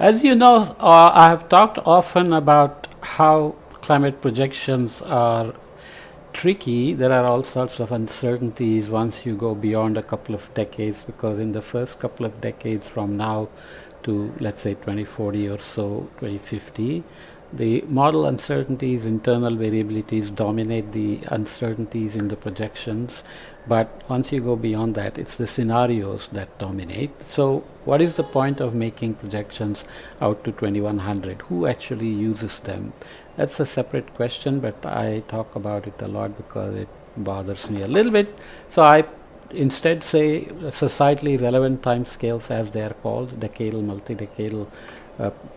As you know, I have talked often about how climate projections are tricky. There are all sorts of uncertainties once you go beyond a couple of decades, because in the first couple of decades from now to, let's say, 2040 or so, 2050, the model uncertainties, internal variabilities dominate the uncertainties in the projections. But once you go beyond that, it's the scenarios that dominate. So what is the point of making projections out to 2100? Who actually uses them? That's a separate question, but I talk about it a lot because it bothers me a little bit. So I instead say societally relevant timescales, as they are called, decadal, multi-decadal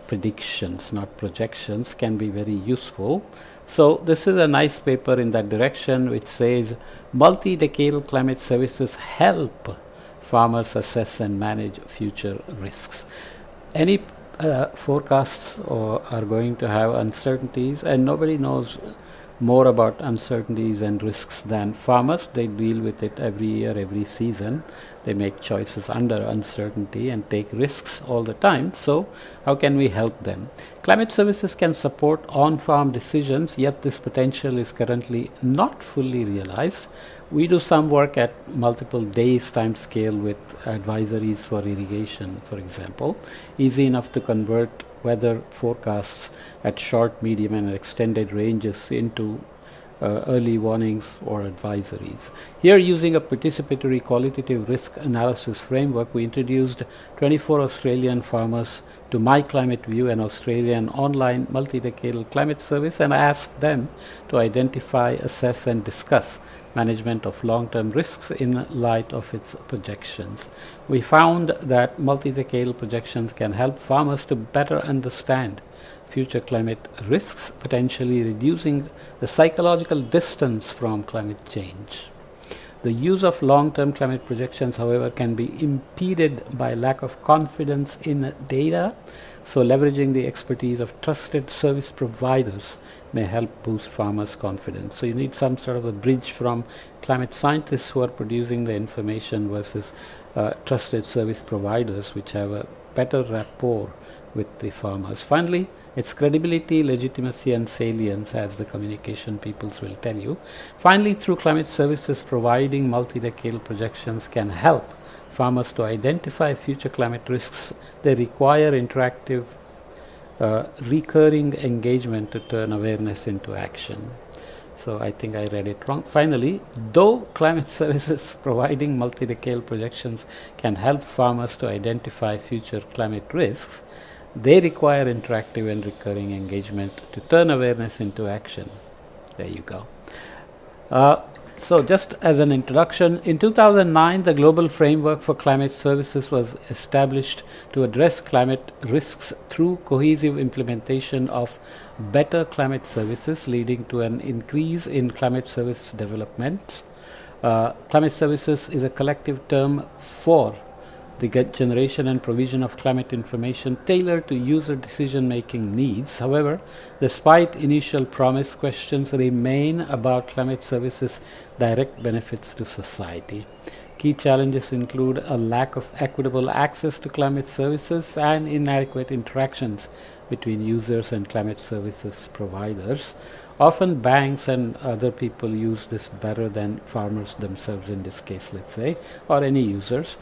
predictions, not projections, can be very useful. So this is a nice paper in that direction, which says multi-decadal climate services help farmers assess and manage future risks. Any forecasts are going to have uncertainties, and nobody knows more about uncertainties and risks than farmers. They deal with it every year, every season. They make choices under uncertainty and take risks all the time. So how can we help them? Climate services can support on-farm decisions, yet this potential is currently not fully realized. We do some work at multiple days time scale with advisories for irrigation, for example. Easy enough to convert weather forecasts at short, medium and extended ranges into early warnings or advisories. Here, using a participatory qualitative risk analysis framework, we introduced 24 Australian farmers to My Climate View, an Australian online multi-decadal climate service, and I asked them to identify, assess and discuss management of long-term risks in light of its projections. We found that multi-decadal projections can help farmers to better understand future climate risks, potentially reducing the psychological distance from climate change. The use of long-term climate projections, however, can be impeded by lack of confidence in data, so leveraging the expertise of trusted service providers may help boost farmers' confidence. So you need some sort of a bridge from climate scientists who are producing the information versus trusted service providers, which have a better rapport with the farmers. Finally, its credibility, legitimacy and salience, as the communication peoples will tell you. Finally, through climate services, providing multi-decadal projections can help farmers to identify future climate risks. They require interactive, recurring engagement to turn awareness into action. So I think I read it wrong. Finally, though climate services providing multi-decadal projections can help farmers to identify future climate risks, they require interactive and recurring engagement to turn awareness into action. There you go. So just as an introduction, in 2009, the Global Framework for Climate Services was established to address climate risks through cohesive implementation of better climate services, leading to an increase in climate service development. Climate services is a collective term for the generation and provision of climate information tailored to user decision-making needs. However, despite initial promise, questions remain about climate services' direct benefits to society. Key challenges include a lack of equitable access to climate services and inadequate interactions between users and climate services providers. Often banks and other people use this better than farmers themselves in this case, let's say, or any users.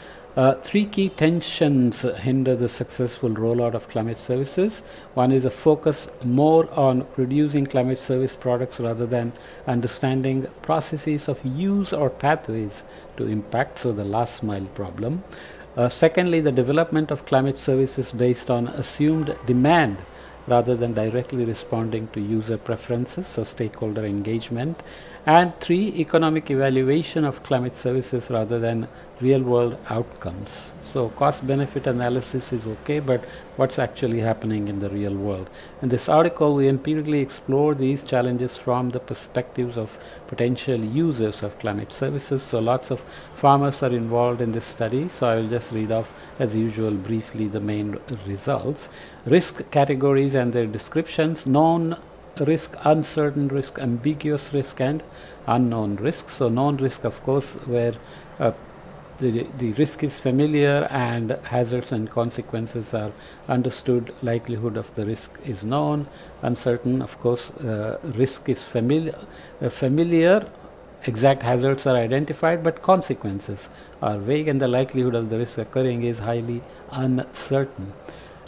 Three key tensions hinder the successful rollout of climate services. One is a focus more on producing climate service products rather than understanding processes of use or pathways to impact, so the last mile problem. Secondly, the development of climate services based on assumed demand rather than directly responding to user preferences, so stakeholder engagement. And three, economic evaluation of climate services rather than real-world outcomes. So cost-benefit analysis is okay, but what's actually happening in the real world? In this article, we empirically explore these challenges from the perspectives of potential users of climate services. So lots of farmers are involved in this study, so I will just read off, as usual, briefly the main results. Risk categories and their descriptions: known risk, uncertain risk, ambiguous risk and unknown risk. So known risk, of course, where the risk is familiar and hazards and consequences are understood. Likelihood of the risk is known. Uncertain, of course, risk is familiar. Exact hazards are identified, but consequences are vague, and the likelihood of the risk occurring is highly uncertain.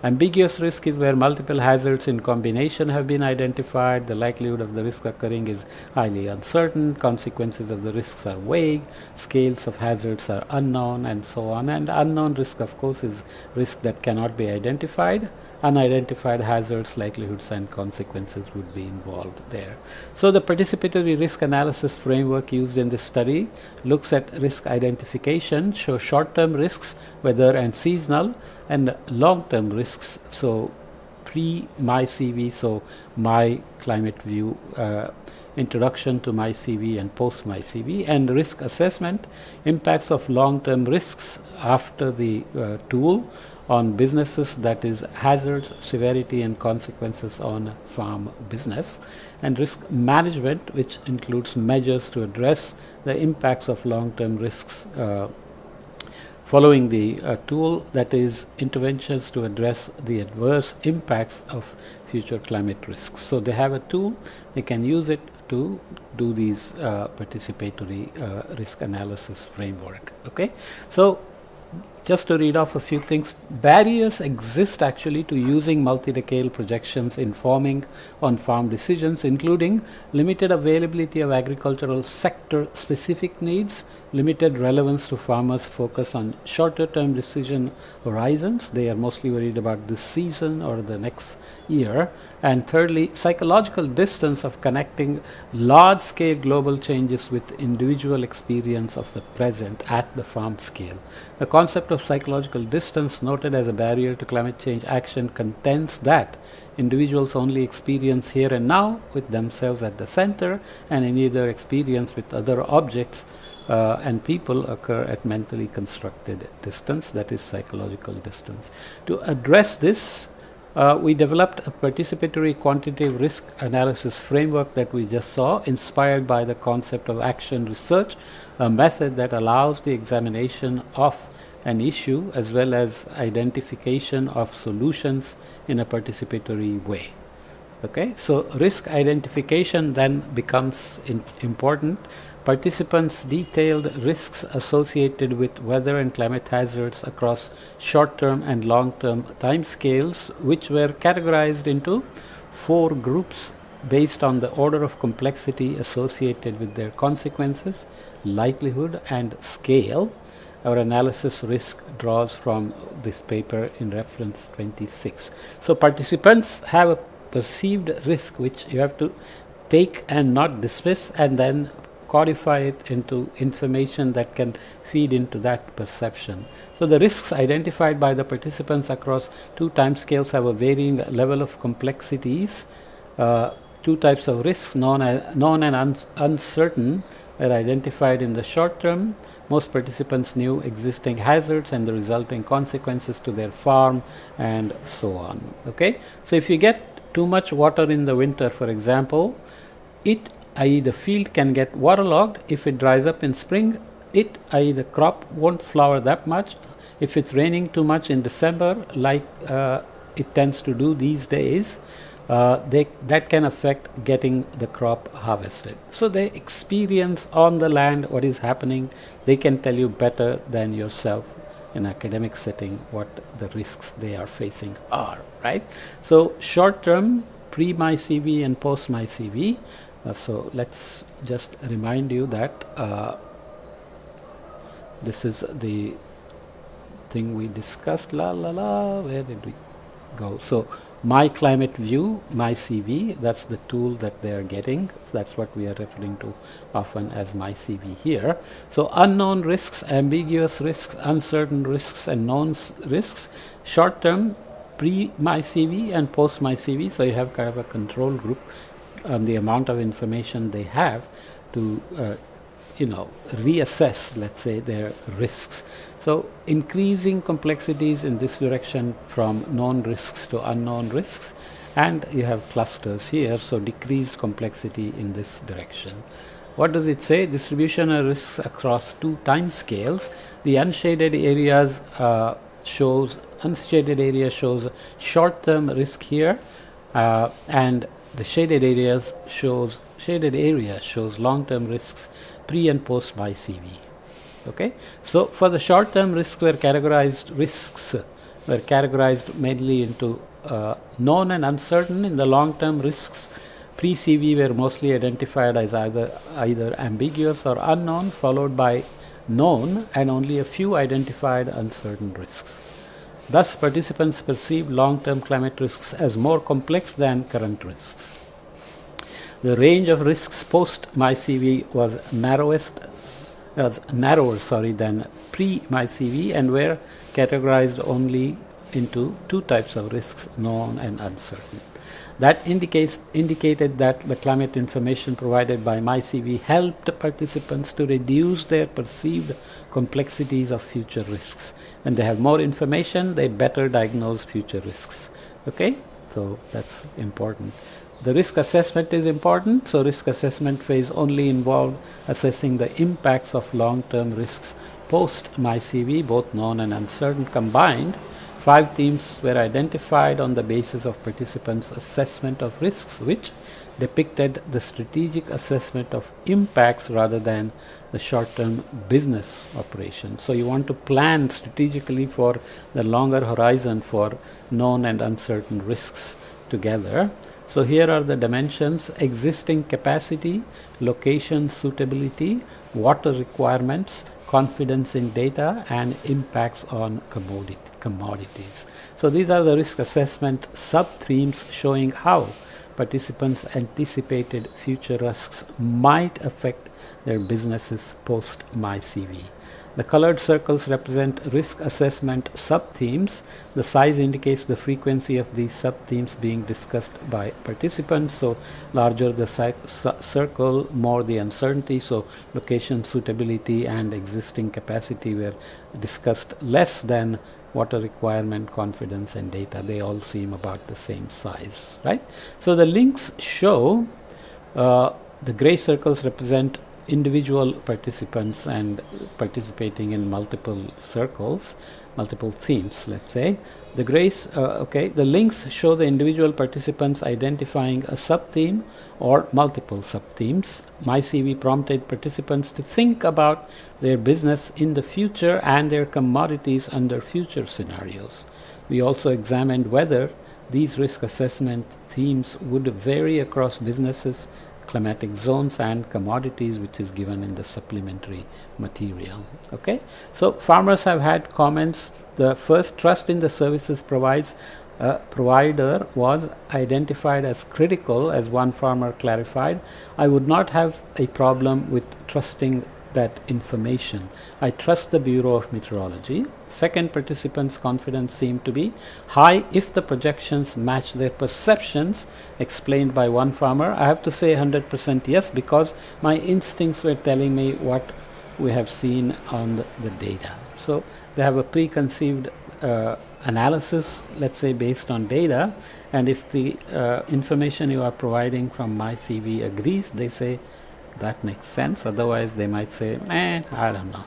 Ambiguous risk is where multiple hazards in combination have been identified. The likelihood of the risk occurring is highly uncertain. Consequences of the risks are vague. Scales of hazards are unknown, and so on. And unknown risk, of course, is risk that cannot be identified. Unidentified hazards, likelihoods, and consequences would be involved there. So the participatory risk analysis framework used in this study looks at risk identification, show short-term risks, weather and seasonal, and long-term risks, so pre-my CV, so my climate view, introduction to my CV and post my CV, and risk assessment, impacts of long-term risks after the tool on businesses, that is hazards, severity and consequences on farm business, and risk management, which includes measures to address the impacts of long-term risks following the tool, that is interventions to address the adverse impacts of future climate risks. So they have a tool, they can use it to do these participatory risk analysis framework. Okay, so just to read off a few things, barriers exist actually to using multi-decadal projections in forming on-farm decisions, including limited availability of agricultural sector-specific needs, limited relevance to farmers focus on shorter-term decision horizons. They are mostly worried about this season or the next year. And thirdly, psychological distance of connecting large-scale global changes with individual experience of the present at the farm scale. The concept of psychological distance, noted as a barrier to climate change action, contends that individuals only experience here and now with themselves at the center, and any other experience with other objects and people occur at mentally constructed distance, that is psychological distance. To address this, we developed a participatory quantitative risk analysis framework that we just saw, inspired by the concept of action research, a method that allows the examination of an issue as well as identification of solutions in a participatory way. Okay, so risk identification then becomes important. Participants detailed risks associated with weather and climate hazards across short-term and long-term timescales, which were categorized into 4 groups based on the order of complexity associated with their consequences, likelihood, and scale. Our analysis risk draws from this paper in reference 26. So participants have a perceived risk which you have to take and not dismiss, and then codify it into information that can feed into that perception. So the risks identified by the participants across 2 timescales have a varying level of complexities. 2 types of risks, known and uncertain, were identified in the short term. Most participants knew existing hazards and the resulting consequences to their farm, and so on. Okay, so if you get too much water in the winter, for example, i.e. the field can get waterlogged. If it dries up in spring, i.e. the crop won't flower that much. If it's raining too much in December, like it tends to do these days, that can affect getting the crop harvested. So they experience on the land what is happening. They can tell you better than yourself in academic setting what the risks they are facing are, right? So short term, pre my CV and post my CV. So let's just remind you that this is the thing we discussed. Where did we go? So my climate view, my CV, that's the tool that they are getting. That's what we are referring to often as my CV here. So unknown risks, ambiguous risks, uncertain risks, and known risks. Short term, pre my CV and post my CV. So you have kind of a control group on the amount of information they have to reassess, let's say, their risks. So increasing complexities in this direction from known risks to unknown risks, and you have clusters here, so decreased complexity in this direction. What does it say? Distribution of risks across 2 time scales. The unshaded areas shows short-term risk here, and the shaded area shows long-term risks pre and post MyCV. Okay, so for the short-term risks were categorized mainly into known and uncertain. In the long-term risks, pre-CV were mostly identified as either ambiguous or unknown, followed by known, and only a few identified uncertain risks. Thus, participants perceived long-term climate risks as more complex than current risks. The range of risks post MyCV was narrower than pre-MyCV, and were categorized only into two types of risks, known and uncertain. That indicated that the climate information provided by MyCV helped participants to reduce their perceived complexities of future risks. When they have more information, they better diagnose future risks. Okay, so that's important. The risk assessment is important. So risk assessment phase only involved assessing the impacts of long-term risks post MyCV, both known and uncertain combined. 5 themes were identified on the basis of participants' assessment of risks, which depicted the strategic assessment of impacts rather than the short-term business operation. So you want to plan strategically for the longer horizon for known and uncertain risks together. So here are the dimensions: existing capacity, location suitability, water requirements, confidence in data, and impacts on commodities. So these are the risk assessment sub-themes showing how participants anticipated future risks might affect their businesses post MyCV. The colored circles represent risk assessment sub-themes. The size indicates the frequency of these sub-themes being discussed by participants. So larger the circle, more the uncertainty. So location suitability and existing capacity were discussed less than water requirement, confidence, and data. They all seem about the same size, right? So the links show the gray circles represent individual participants and participating in multiple circles, multiple themes, let's say. The grays, the links show the individual participants identifying a sub-theme or multiple sub-themes. MyCV prompted participants to think about their business in the future and their commodities under future scenarios. We also examined whether these risk assessment themes would vary across businesses, climatic zones, and commodities, which is given in the supplementary material. Okay, so farmers have had comments. The first, trust in the services provider was identified as critical, as one farmer clarified. I would not have a problem with trusting that information. I trust the Bureau of Meteorology. Second, participants' confidence seemed to be high if the projections match their perceptions, explained by one farmer. I have to say 100% yes, because my instincts were telling me what we have seen on the data. So they have a preconceived analysis, let's say, based on data, and if the information you are providing from MyCV agrees, they say that makes sense. Otherwise they might say, I don't know.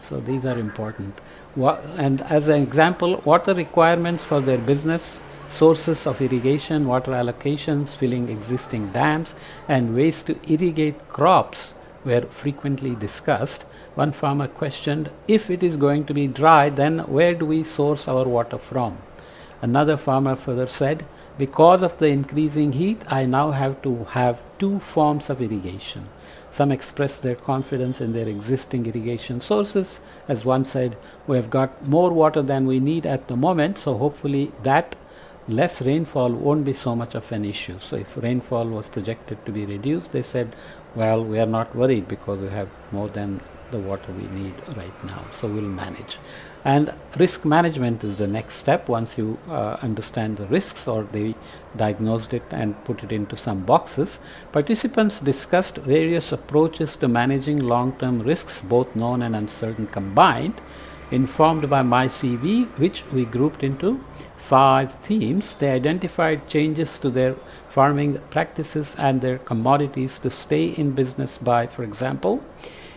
So these are important. And as an example, water requirements for their business, sources of irrigation, water allocations, filling existing dams, and ways to irrigate crops were frequently discussed. One farmer questioned, if it is going to be dry, then where do we source our water from? Another farmer further said, because of the increasing heat, I now have to have 2 forms of irrigation. Some expressed their confidence in their existing irrigation sources. As one said, we have got more water than we need at the moment, so hopefully that less rainfall won't be so much of an issue. So if rainfall was projected to be reduced, they said, well, we are not worried because we have more than the water we need right now, so we'll manage. And risk management is the next step. Once you understand the risks, or they diagnosed it and put it into some boxes, participants discussed various approaches to managing long-term risks, both known and uncertain combined, informed by MyCV, which we grouped into 5 themes. They identified changes to their farming practices and their commodities to stay in business by, for example,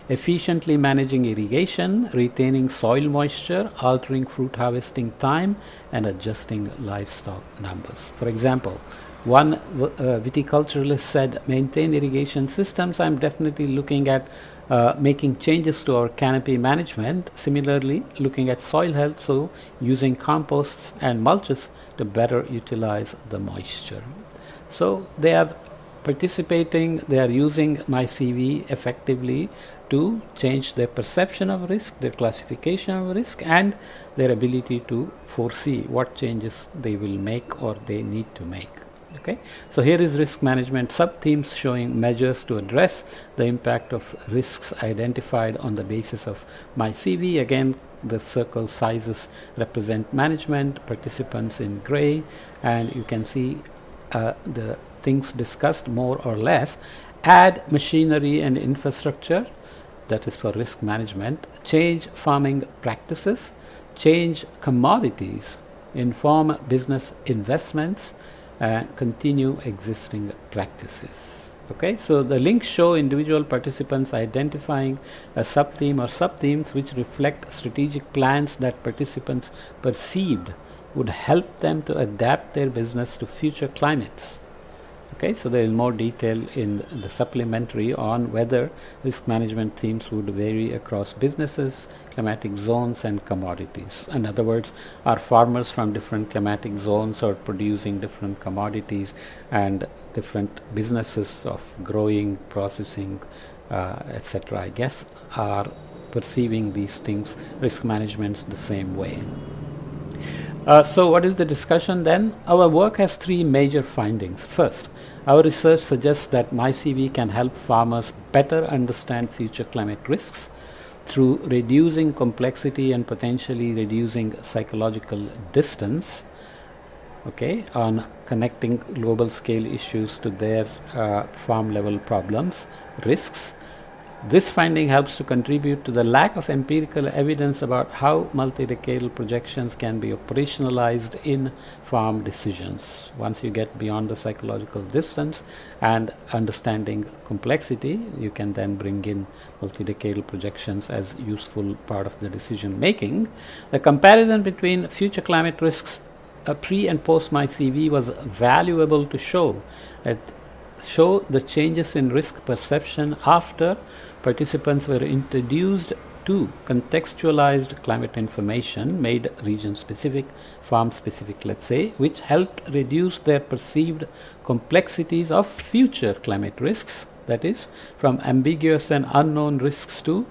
efficiently managing irrigation, retaining soil moisture, altering fruit harvesting time, and adjusting livestock numbers. For example, one viticulturalist said, maintain irrigation systems. I'm definitely looking at making changes to our canopy management. Similarly, looking at soil health, so using composts and mulches to better utilize the moisture. So they are participating, they are using MyCV effectively to change their perception of risk, their classification of risk, and their ability to foresee what changes they will make or they need to make. Okay, so here is risk management sub-themes showing measures to address the impact of risks identified on the basis of MyCV. Again, the circle sizes represent management, participants in gray, and you can see the things discussed more or less. Add machinery and infrastructure, that is for risk management. Change farming practices, change commodities, inform business investments, continue existing practices. Okay, so the links show individual participants identifying a sub-theme or sub-themes which reflect strategic plans that participants perceived would help them to adapt their business to future climates. Okay, so there is more detail in the supplementary on whether risk management themes would vary across businesses, climatic zones, and commodities. In other words, are farmers from different climatic zones or producing different commodities, and different businesses of growing, processing, etc., I guess, are perceiving these things, risk management, the same way. So what is the discussion then? Our work has three major findings. First, our research suggests that MyCV can help farmers better understand future climate risks through reducing complexity and potentially reducing psychological distance, okay, on connecting global scale issues to their farm level problems, risks. This finding helps to contribute to the lack of empirical evidence about how multi-decadal projections can be operationalized in farm decisions. Once you get beyond the psychological distance and understanding complexity, you can then bring in multi-decadal projections as useful part of the decision making. The comparison between future climate risks pre and post MyCV was valuable to show the changes in risk perception after participants were introduced to contextualized climate information, made region specific, farm specific, let's say, which helped reduce their perceived complexities of future climate risks, that is, from ambiguous and unknown risks to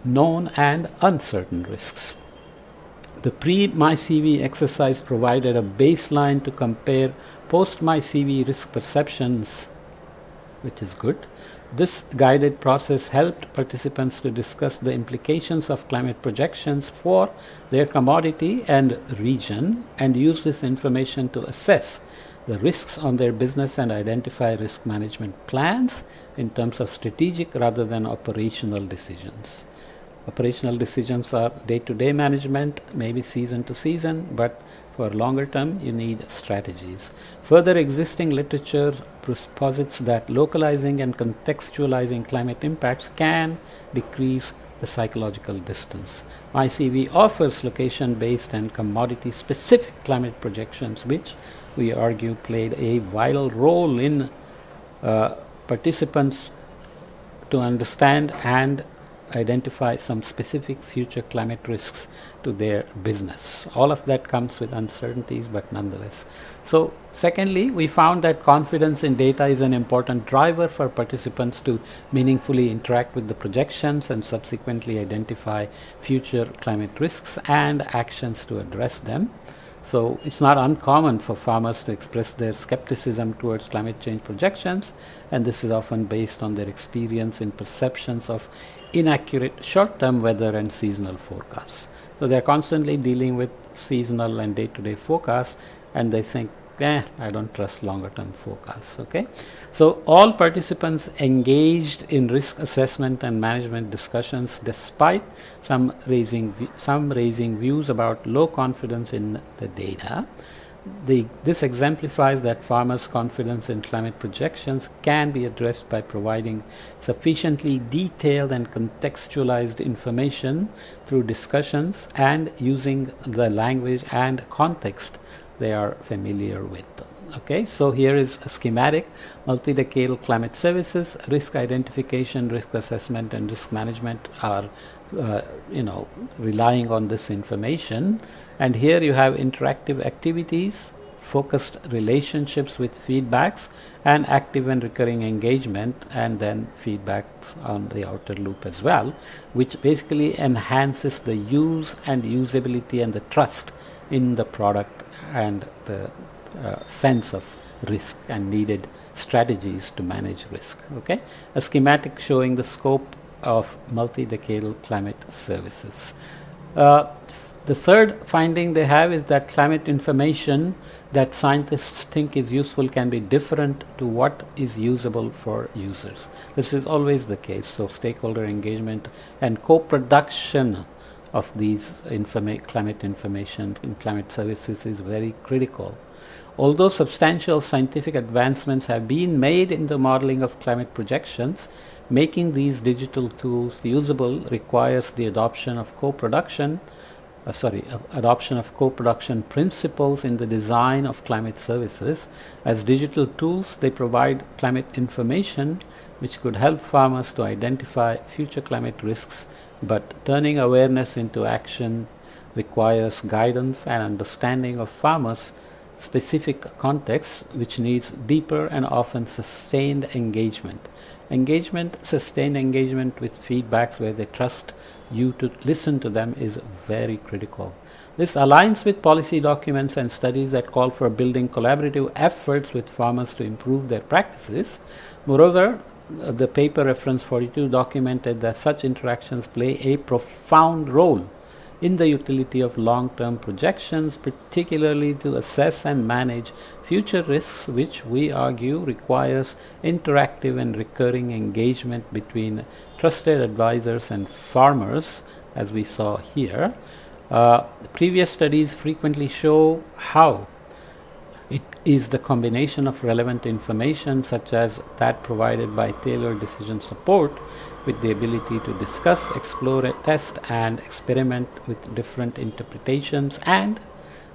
known and uncertain risks. The pre-MyCV exercise provided a baseline to compare post-MyCV risk perceptions, which is good. This guided process helped participants to discuss the implications of climate projections for their commodity and region, and use this information to assess the risks on their business and identify risk management plans in terms of strategic rather than operational decisions. Operational decisions are day-to-day management, maybe season to season, but for longer term you need strategies. Further, existing literature posits that localizing and contextualizing climate impacts can decrease the psychological distance. MyCV offers location-based and commodity-specific climate projections, which we argue played a vital role in participants to understand and identify some specific future climate risks to their business. All of that comes with uncertainties, but nonetheless. So secondly, we found that confidence in data is an important driver for participants to meaningfully interact with the projections and subsequently identify future climate risks and actions to address them. So it's not uncommon for farmers to express their skepticism towards climate change projections, and this is often based on their experience in perceptions of inaccurate short-term weather and seasonal forecasts. So they're constantly dealing with seasonal and day-to-day forecasts, and they think, I don't trust longer-term forecasts. Okay, so all participants engaged in risk assessment and management discussions, despite some raising views about low confidence in the data. This exemplifies that farmers' confidence in climate projections can be addressed by providing sufficiently detailed and contextualized information through discussions and using the language and context they are familiar with. Okay, so here is a schematic. Multi-Decadal Climate Services, risk identification, risk assessment, and risk management are relying on this information. And here you have interactive activities, focused relationships with feedbacks, and active and recurring engagement, and then feedbacks on the outer loop as well, which basically enhances the use and usability and the trust in the product and the sense of risk and needed strategies to manage risk. Okay, a schematic showing the scope of multi-decadal climate services. The third finding they have is that climate information that scientists think is useful can be different to what is usable for users. This is always the case. So stakeholder engagement and co-production of these climate information in climate services is very critical. Although substantial scientific advancements have been made in the modeling of climate projections, making these digital tools usable requires the adoption of co-production principles in the design of climate services. As digital tools, they provide climate information which could help farmers to identify future climate risks, but turning awareness into action requires guidance and understanding of farmers' specific contexts, which needs deeper and often sustained engagement. Sustained engagement with feedbacks where they trust you to listen to them is very critical. This aligns with policy documents and studies that call for building collaborative efforts with farmers to improve their practices. Moreover, the paper reference 42 documented that such interactions play a profound role in the utility of long-term projections, particularly to assess and manage future risks, which we argue requires interactive and recurring engagement between trusted advisors and farmers, as we saw here. Previous studies frequently show how it is the combination of relevant information, such as that provided by tailored decision support, with the ability to discuss, explore, test, and experiment with different interpretations and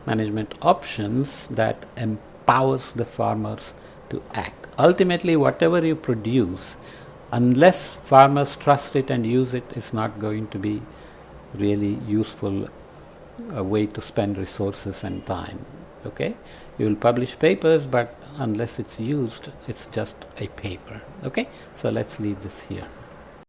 management options, that empowers the farmers to act. Ultimately, whatever you produce, unless farmers trust it and use it, is not going to be really useful way to spend resources and time. Okay, you will publish papers, but unless it's used, it's just a paper. Okay, so let's leave this here.